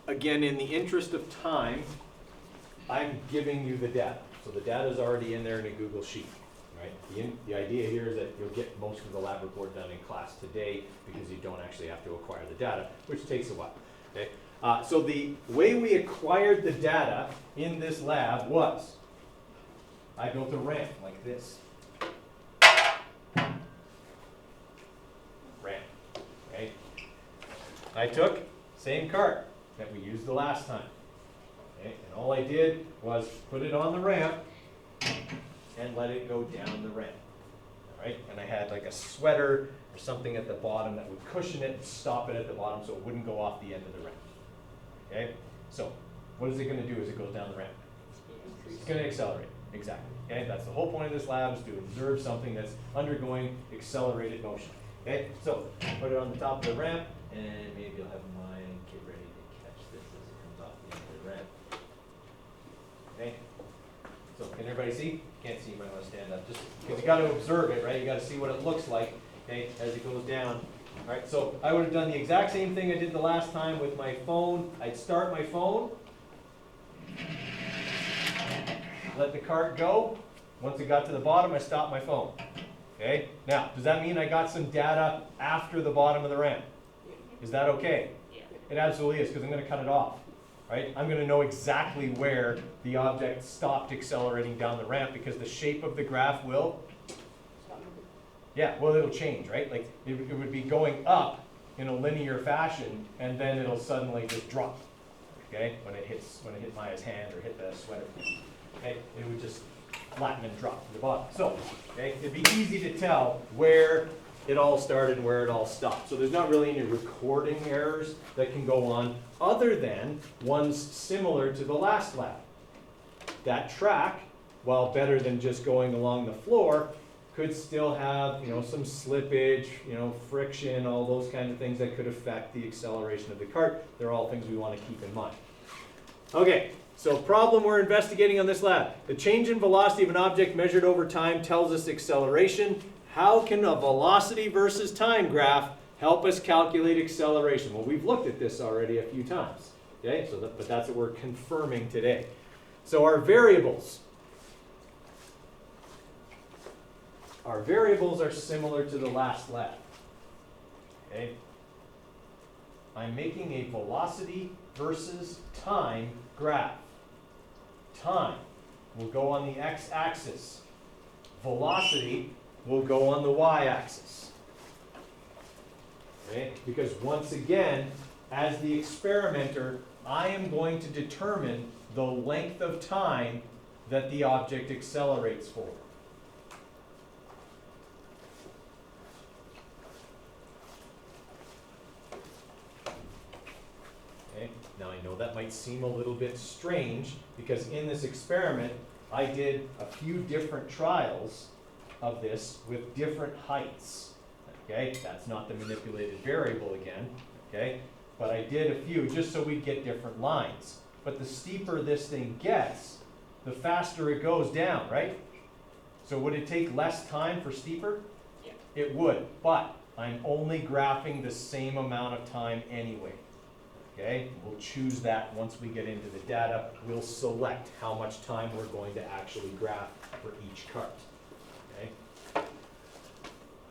again, in the interest of time, I'm giving you the data. So the data is already in there in a Google Sheet, right? The idea here is that you'll get most of the lab report done in class today because you don't actually have to acquire the data, which takes a while, okay? So the way we acquired the data in this lab was, I built a ramp like this. Ramp, okay? I took same cart that we used the last time. Okay, and all I did was put it on the ramp and let it go down the ramp. All right, and I had like a sweater or something at the bottom that would cushion it and stop it at the bottom so it wouldn't go off the end of the ramp. Okay, so what is it going to do as it goes down the ramp? It's going to accelerate. Exactly. Okay, that's the whole point of this lab, is to observe something that's undergoing accelerated motion. Okay, so put it on the top of the ramp, and maybe I'll have my kid ready to catch this as it comes off the end of the ramp. Okay, so can everybody see? Can't see, you might want to stand up, just because you got to observe it, right? You got to see what it looks like, okay, as it goes down. All right, so I would have done the exact same thing I did the last time with my phone. I'd start my phone, let the cart go. Once it got to the bottom, I stopped my phone. Okay, now, does that mean I got some data after the bottom of the ramp? Is that okay? Yeah. It absolutely is, because I'm going to cut it off. Right? I'm going to know exactly where the object stopped accelerating down the ramp, because the shape of the graph will, yeah, well, it'll change, right? Like it would be going up in a linear fashion, and then it'll suddenly just drop. Okay, when it hit Maya's hand or hit the sweater. Okay, it would just flatten and drop to the bottom. So, okay, it'd be easy to tell where it all started and where it all stopped. So there's not really any recording errors that can go on, other than ones similar to the last lab. That track, while better than just going along the floor, could still have, some slippage, friction, all those kind of things that could affect the acceleration of the cart. They're all things we want to keep in mind. Okay, so problem we're investigating on this lab. The change in velocity of an object measured over time tells us acceleration. How can a velocity versus time graph help us calculate acceleration? Well, we've looked at this already a few times. Okay, but that's what we're confirming today. So our variables. Our variables are similar to the last lab. Okay? I'm making a velocity versus time graph. Time will go on the x-axis. Velocity will go on the y-axis. Okay? Because once again, as the experimenter, I am going to determine the length of time that the object accelerates for. Okay? Now I know that might seem a little bit strange, because in this experiment I did a few different trials of this with different heights. Okay, that's not the manipulated variable again, okay? But I did a few just so we get different lines. But the steeper this thing gets, the faster it goes down, right? So would it take less time for steeper? Yeah. It would, but I'm only graphing the same amount of time anyway. Okay, we'll choose that once we get into the data. We'll select how much time we're going to actually graph for each cart. Okay.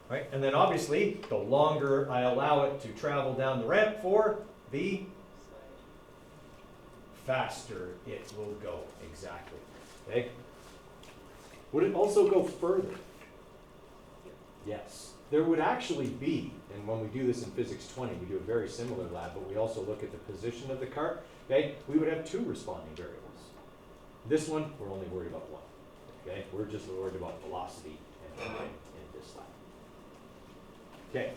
Right, and then obviously, the longer I allow it to travel down the ramp for, the faster it will go. Exactly. Okay. Would it also go further? Yes. There would actually be, and when we do this in Physics 20, we do a very similar lab, but we also look at the position of the cart. Okay, we would have two responding variables. This one, we're only worried about one. Okay, we're just worried about velocity and time in this lab. Okay,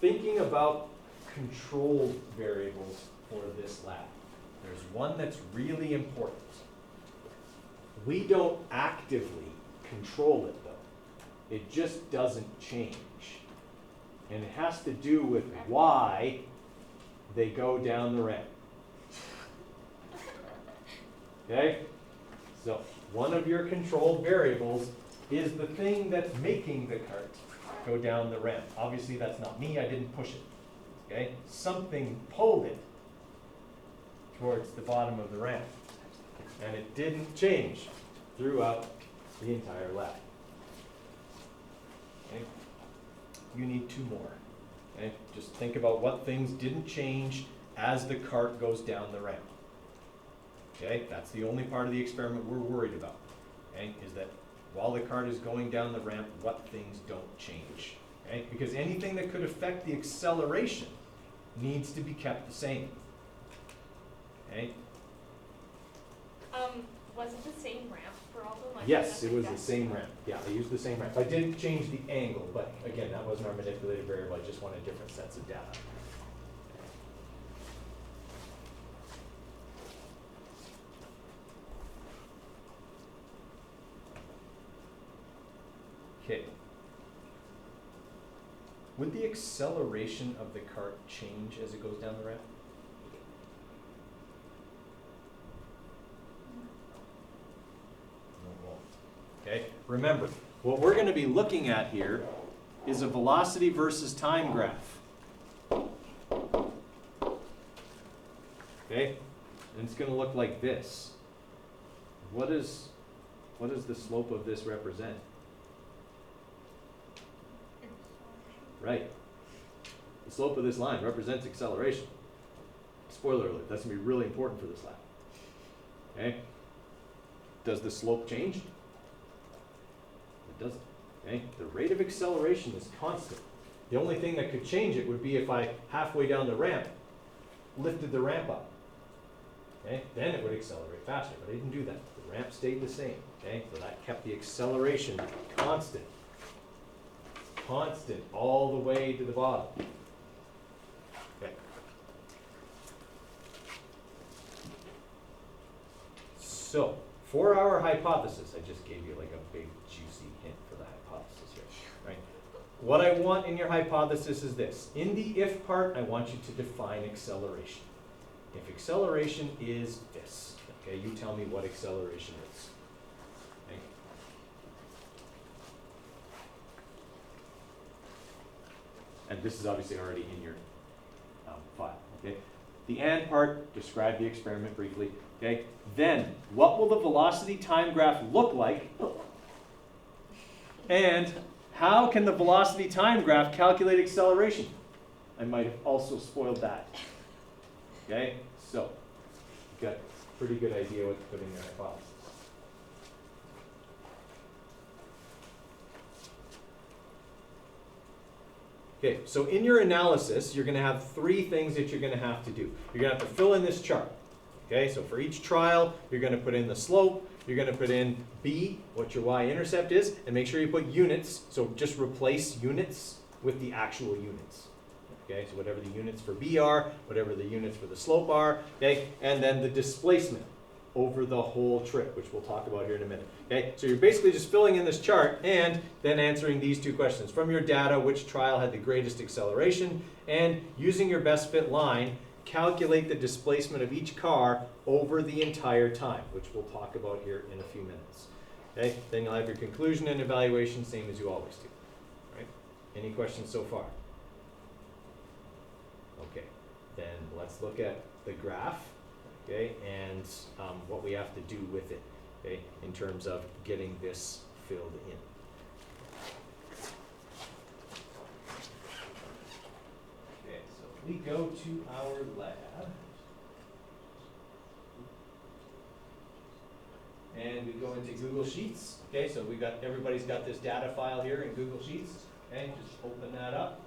thinking about control variables for this lab, there's one that's really important. We don't actively control it, though. It just doesn't change. And it has to do with why they go down the ramp. Okay? So one of your controlled variables is the thing that's making the cart go down the ramp. Obviously that's not me, I didn't push it. Okay? Something pulled it towards the bottom of the ramp. And it didn't change throughout the entire lap. Okay? You need two more. Okay? Just think about what things didn't change as the cart goes down the ramp. Okay? That's the only part of the experiment we're worried about. Okay? Is that while the cart is going down the ramp, what things don't change. Okay? Because anything that could affect the acceleration needs to be kept the same. Okay? Was it the same ramp for all of them? Yes, it was the same ramp. Yeah, I used the same ramp. I didn't change the angle, but again, that wasn't our manipulated variable. I just wanted different sets of data. Okay. Would the acceleration of the cart change as it goes down the ramp? Okay, remember, what we're going to be looking at here is a velocity versus time graph. Okay, and it's going to look like this. What does the slope of this represent? Right. The slope of this line represents acceleration. Spoiler alert, that's going to be really important for this lap. Okay? Does the slope change? It doesn't. Okay? The rate of acceleration is constant. The only thing that could change it would be if I, halfway down the ramp, lifted the ramp up. Okay? Then it would accelerate faster, but I didn't do that. The ramp stayed the same. Okay? So that kept the acceleration constant. Constant all the way to the bottom. Okay. So, for our hypothesis, I just gave you like a big juicy hint for the hypothesis here, right? What I want in your hypothesis is this. In the if part, I want you to define acceleration. If acceleration is this, okay, you tell me what acceleration is. Okay? And this is obviously already in your file, okay? The and part, describe the experiment briefly, okay? Then, what will the velocity time graph look like? And how can the velocity time graph calculate acceleration? I might have also spoiled that. Okay, so you've got a pretty good idea what to put in your hypothesis. Okay, so in your analysis, you're going to have three things that you're going to have to do. You're going to have to fill in this chart. Okay, so for each trial, you're going to put in the slope, you're going to put in B, what your y-intercept is, and make sure you put units, so just replace units with the actual units. Okay, so whatever the units for B are, whatever the units for the slope are, okay, and then the displacement over the whole trip, which we'll talk about here in a minute. Okay, so you're basically just filling in this chart and then answering these two questions. From your data, which trial had the greatest acceleration, and using your best fit line, calculate the displacement of each car over the entire time, which we'll talk about here in a few minutes. Okay, then you'll have your conclusion and evaluation, same as you always do. Right? Any questions so far? Okay, then let's look at the graph, okay, and what we have to do with it, okay, in terms of getting this filled in. Okay, so we go to our lab, and we go into Google Sheets. Okay, so we got, everybody's got this data file here in Google Sheets. Okay, just open that up.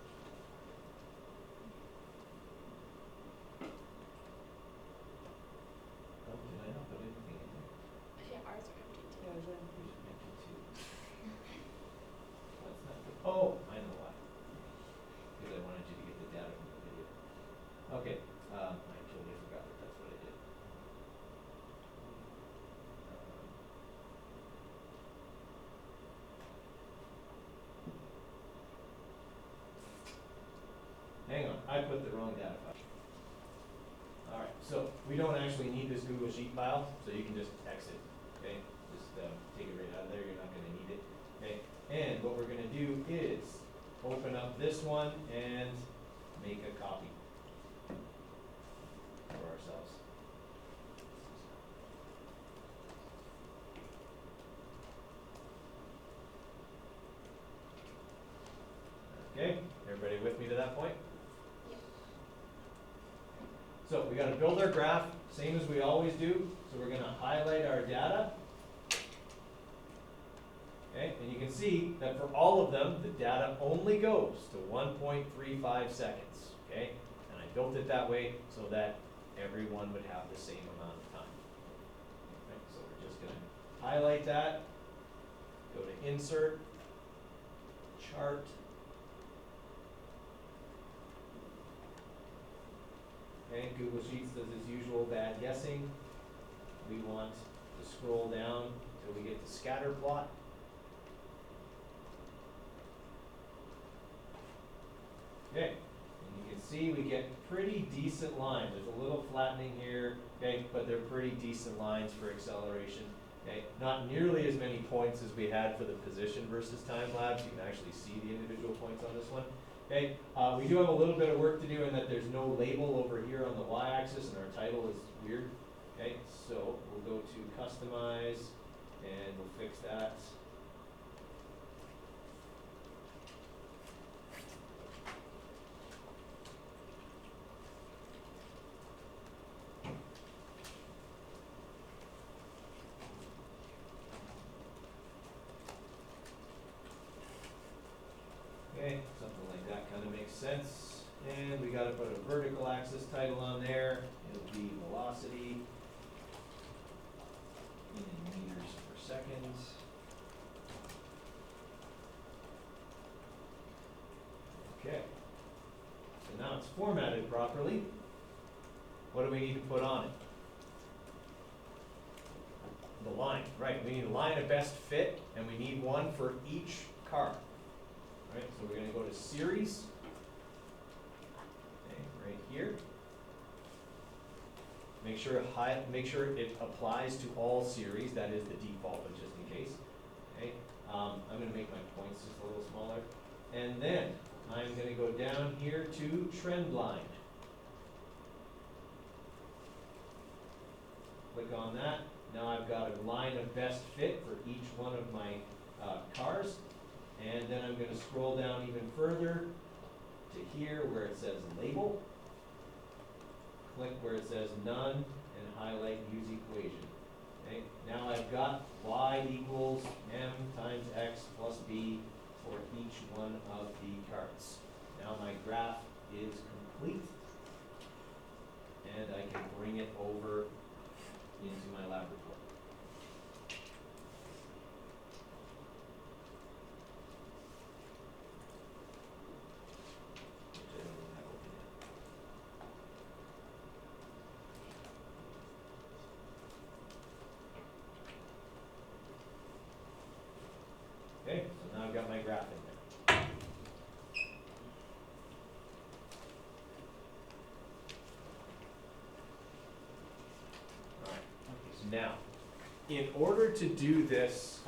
Oh, I know why. Because I wanted you to get the data from the video. Okay, I totally forgot that that's what I did. Hang on, I put the wrong data file. All right, so we don't actually need this Google Sheet file, so you can just exit. Okay, just take it right out of there. You're not going to need it. Okay. And what we're going to do is open up this one and make a copy for ourselves. So we gotta build our graph, same as we always do. So we're gonna highlight our data. Okay, and you can see that for all of them, the data only goes to 1.35 seconds, okay? And I built it that way so that everyone would have the same amount of time. Okay, so we're just gonna highlight that, go to Insert, Chart. Okay, Google Sheets does its usual bad guessing. We want to scroll down till we get to scatter plot. Okay, and you can see we get pretty decent lines. There's a little flattening here, okay, but they're pretty decent lines for acceleration. Okay, not nearly as many points as we had for the position versus time lapse. You can actually see the individual points on this one. Okay, we do have a little bit of work to do in that there's no label over here on the y-axis and our title is weird. Okay, so we'll go to Customize and we'll fix that. Okay, something like that kind of makes sense. And we gotta put a vertical axis title on there. It'll be velocity in meters per second. Okay, so now it's formatted properly. What do we need to put on it? The line, right, we need a line of best fit, and we need one for each car. Alright, so we're gonna go to Series, okay, right here. Make sure it applies to all series, that is the default, but just in case. Okay, I'm gonna make my points just a little smaller. And then I'm gonna go down here to Trend Line. Click on that. Now I've got a line of best fit for each one of my cars. And then I'm gonna scroll down even further to here where it says Label. Click where it says None and highlight Use Equation. Okay, now I've got y equals m times x plus b for each one of the cards. Now my graph is complete, and I can bring it over into my lab report. Which I don't even have open yet. Okay, so now I've got my graph in there. Now, in order to do this,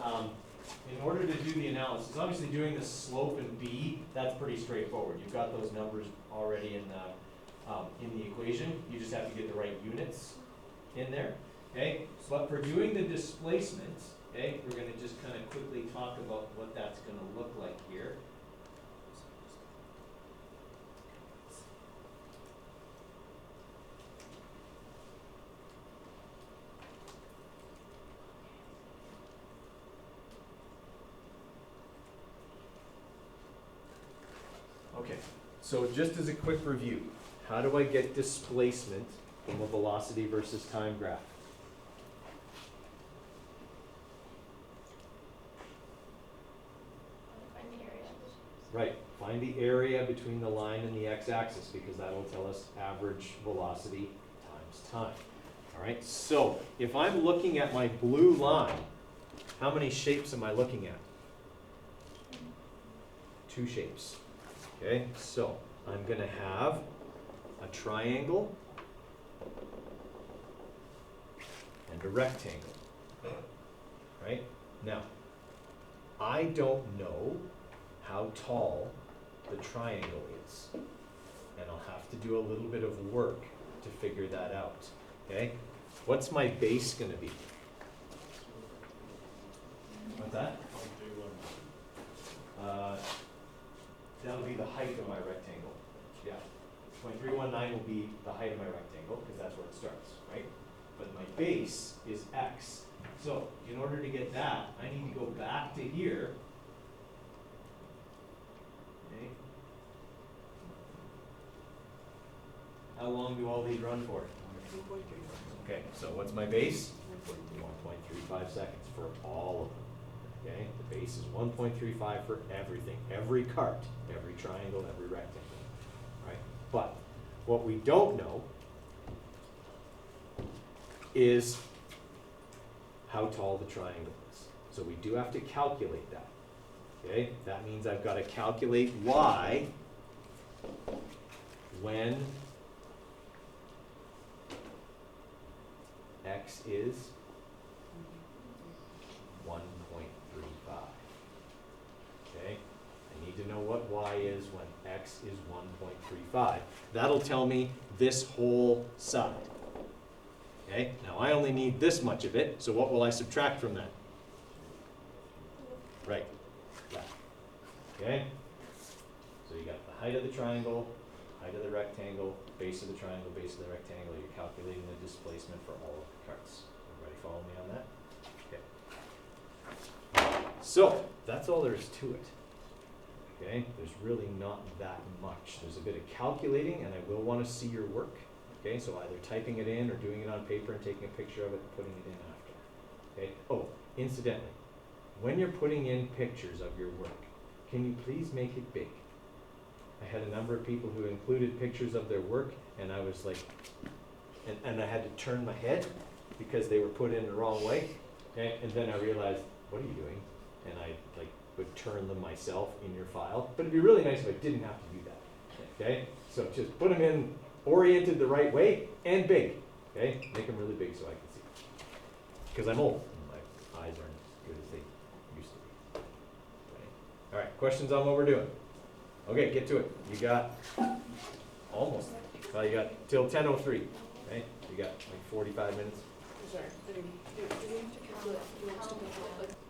in order to do the analysis, obviously doing the slope and b, that's pretty straightforward. You've got those numbers already in the equation. You just have to get the right units in there. Okay, but for doing the displacement, okay, we're going to just kind of quickly talk about what that's going to look like here. Okay, so just as a quick review, how do I get displacement from a velocity versus time graph? Find the area. Right, find the area between the line and the x-axis because that'll tell us average velocity times time. All right, so if I'm looking at my blue line, how many shapes am I looking at? 2 shapes. Okay, so I'm going to have a triangle and a rectangle. Right? Now, I don't know how tall the triangle is, and I'll have to do a little bit of work to figure that out. Okay? What's my base going to be? What's that? That'll be the height of my rectangle. Yeah, 6.319 will be the height of my rectangle, because that's where it starts, right? But my base is x. So in order to get that, I need to go back to here. Okay. How long do all these run for? Okay, so what's my base? 1.35 seconds for all of them. Okay, the base is 1.35 for everything, every cart, every triangle, every rectangle, right? But what we don't know is how tall the triangle is. So we do have to calculate that. Okay, that means I've got to calculate y when x is 1.35. Okay, I need to know what y is when x is 1.35. That'll tell me this whole side. Okay, now I only need this much of it, so what will I subtract from that? Right, that. Okay, so you got the height of the triangle, height of the rectangle, base of the triangle, base of the rectangle. You're calculating the displacement for all of the carts. Everybody follow me on that? Okay. So, that's all there is to it. Okay, there's really not that much. There's a bit of calculating, and I will want to see your work. Okay, so either typing it in or doing it on paper and taking a picture of it and putting it in after. Okay, oh, incidentally, when you're putting in pictures of your work, can you please make it big? I had a number of people who included pictures of their work, and I was like, and I had to turn my head because they were put in the wrong way. Okay, and then I realized, what are you doing? And I like would turn them myself in your file. But it'd be really nice if I didn't have to do that. Okay, so just put them in oriented the right way and big. Okay, make them really big so I can see. Because I'm old, and my eyes aren't as good as they used to be. Okay. All right, questions on what we're doing? Okay, get to it. You got almost. Well, you got till 10:03. Okay, you got like 45 minutes. Sorry, do we have to calculate?